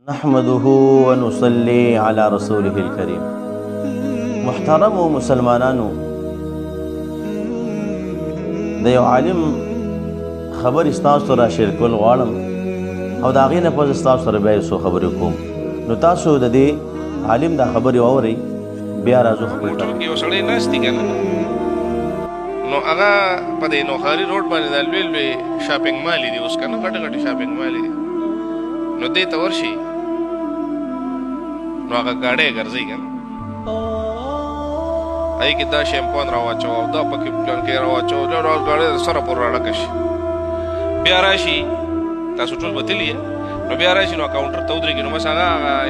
نحمده ونصلي على رسوله الكريم. محترم مسلمانانو، د یو عالم خبر ستاسو سره شیر کول غواړم او د هغې نه پس ستاسو سره بیا څو خبرې کوم. نو تاسو د دې عالم دا خبرې واورئ، بیا راځو خبرې ټول کې یو سړی ناست دی که نه، نو هغه په دې نوخاري روډ باندې دا لوی لوی شاپنګ مالې دي اوس که نه، غټې غټې شاپنګ مالې دي. نو دې ته ورشي نو هغه ګاډی ګرځوي که نه، هغې کې دا شیمپون راواچوه او دا پکې پلانکې راواچوه، ګاډی د سره پورې راډکه شي. بیا راشي، تاسو ټول به تلي نو بیا راشي نو کاونټر ته ودرېږي، نو بس هغه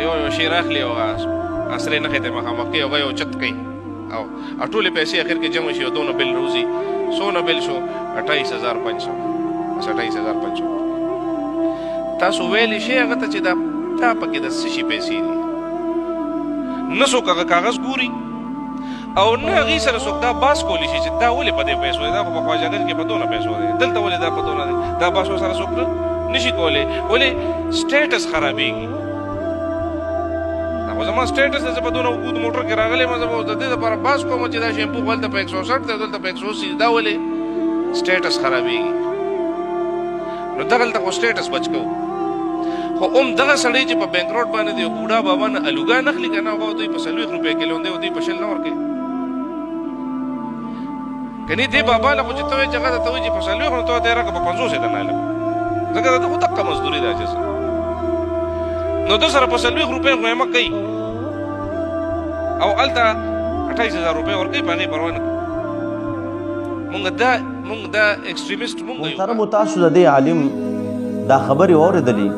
یو شی راخلي او هغه اسرې نښې ته مخامخ کوي، هغه یو چت کوي او ټولې پیسې اخر کې جمع شي او دونه بل روزي. څونه بل شو؟ 28,500. بس 28,500. تاسو ویلی شئ هغه ته چې دا پکې د څه شي پیسې دي؟ نه څوک هغه کاغذ ګوري او نه هغې سره څوک دا باس کولی شي چې دا ولې په دې پیسو دی، دا خو په خواجهګر کې په دونه پیسو دی، دلته ولې دا په دونه دی؟ دا باسو سره څوک نشي کولی. ولې؟ سټیټس خرابېږي. خو زما سټیټس دی، زه په دونه اوږد موټر کې راغلی یم، زه به د دې دپاره باس کوم چې دا شیمپو خو هلته په 160 دی، دلته په 180 دی. دا ولې؟ سټیټس خرابېږي. نو دغلته خو سټیټس بچ کوو، خو دغه سړی چې په بینک روډ باندې دی بوډا بابا نه الوګا نخلي که نه، هغه دوی په 40 روپۍ کیلو دی او دوی په 20 نه ورکوي که نه. دې بابا له خو چې ته وایې چې هغه ته وایي چې په 40 نو ته ورته یې راکړه په 50 یې درنه هلکه، ځکه د ده خو دقه مزدوري ده چې نو ده سره په 40 روپۍ غویمه کوي او هلته 28,000 روپۍ ورکوي، په هغې پروا نه کوي. مونږ دا ایکسټریمیسټ مونږ یو. محترمو، تاسو د دې عالم دا خبرې واورېدلې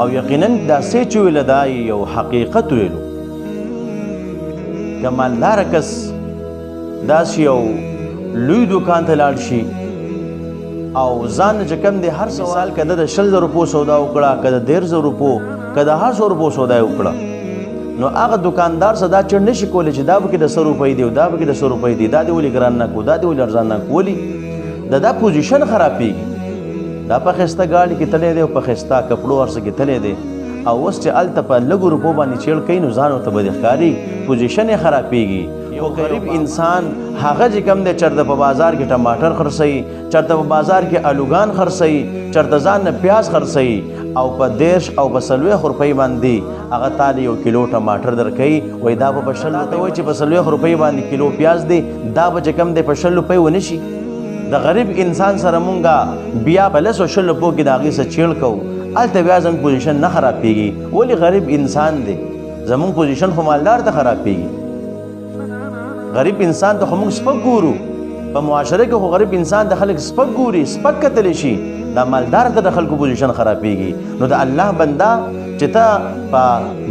او یقینا دا څه چې ویله دا یو حقیقت ویلو. که مالداره کس داسې یو لوی دوکان ته لاړ شي او ځان چې کوم دی هر سوال که د 20,000 روپو سودا وکړه، که د 13,000 روپو، که د 100 روپو سودا یې وکړه، نو هغه دکاندار څه دا چړ نشي کولی چې دا به کې د 100 روپۍ دی او دا به کې د 100 روپۍ دی، دا دې ولې ګران نه کړو، دا دې ولې ارزان نه کړو. ولې؟ دا پوزیشن خرابېږي. دا په ښایسته ګاډي کې تللی دی او په ښایسته کپړو هر څه کې تللی دی او اوس چې هلته په لږو روپو باندې چیړ کوي نو ځان ورته بدې ښکاري، پوزیشن یې خرابېږي. یو غریب انسان هغه چې کوم دی چېرته په بازار کې ټماټر خرڅوي، چېرته په بازار کې الوګان خرڅوي، چېرته ځان نه پیاز خرڅوي او په 30 او په 40 روپۍ باندې هغه تاله 1 کیلو ټماټر درکوي، وایي دا به په 60 ته وایي چې په 40 روپۍ باندې کیلو پیاز دی، دا به چې کوم دی په 60 روپۍ ونه شي. د غریب انسان سره مونږه بیا په 10 او 20 روپو کې د هغې څه چیړ کوو، هلته بیا زموږ پوزیشن نه خرابېږي. ولې؟ غریب انسان دی، زموږ پوزیشن خو مالدار ته خرابېږي. غریب انسان ته خو موږ سپک ګورو، په معاشره کې خو غریب انسان د خلک سپک ګوري، سپک کتلی شي، دا مالدار ته د خلکو پوزیشن خرابېږي. نو د الله بنده چې ته په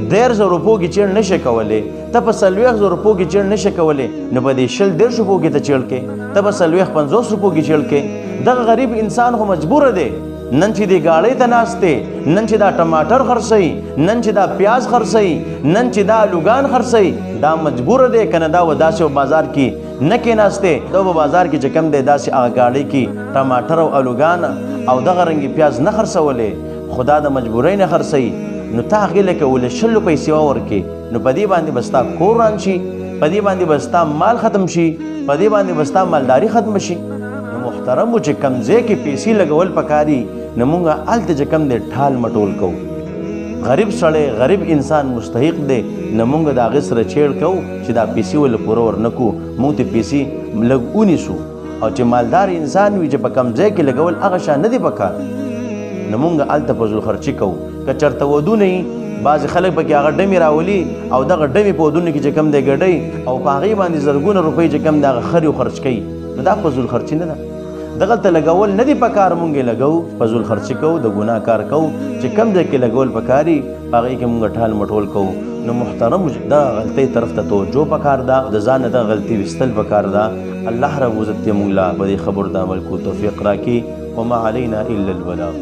13,000 روپو کې چیړ نشي کولی، ته په 40,000 روپو کې چیړ نشي کولی، نو په دې 20-30 روپو کې ته چیړ کې، ته په 40-50 روپو کې چیړ کې. دغه غریب انسان خو مجبوره دی، نن چې دې ګاډۍ ته ناست دی، نن چې دا ټماټر خرڅوي، نن چې دا پیاز خرڅوي، نن چې دا الوګان خرڅوي، دا مجبوره دی که نه دا و داسې بازار کې نه کېناستی، دا به بازار کې چې کوم دی داسې هغه ګاډۍ کې ټماټر او الوګان او دغه رنګې پیاز نه خرڅولی، خو دا د مجبورۍ نه خرڅوي. نو ته هغې لکه ولې 100 پیسې ورکړې، نو په دې باندې به ستا کور وران شي، په دې باندې به ستا مال ختم شي، په دې باندې به ستا مالداري ختم شي. نو محترمو، چې کوم ځای کې پیسې لګول پکاري نو مونږ هلته چې کوم دی ټال مټول کوو. غریب سړی، غریب انسان مستحق دی، نو مونږ د هغې سره چیړ کوو چې دا پیسې ولې پوره ورنه کړو، مونږ ته پیسې لږ ونیسو. او چې مالدار انسان وي چې په کوم ځای کې لګول هغه شان نه دی پکار، نو مونږ هلته فضل خرچي کوو. که چېرته ودونه وي، بعضې خلک پکې هغه ډمې راولي او دغه ډمې په ودونو کې چې کوم دی ګډوي او په هغې باندې زرګونه روپۍ چې کوم دی هغه خري خرچ کوي، نو دا فضل خرچي نه ده. دغلته لګول نه دي پکار، مونږ یې لګوو، فضل خرچي کوو، د ګناه کار کوو. چې کوم ځای کې لګول پکاري په هغې کې مونږ ټال مټول کوو. نو محترم، دا غلطۍ طرف ته توجه پکار ده، د ځان نه دا غلطي ویستل پکار ده. الله رب عزت دې مونږ له په دې خبرو د عمل کو توفیق راکړي. وما علینا الا البلاغ.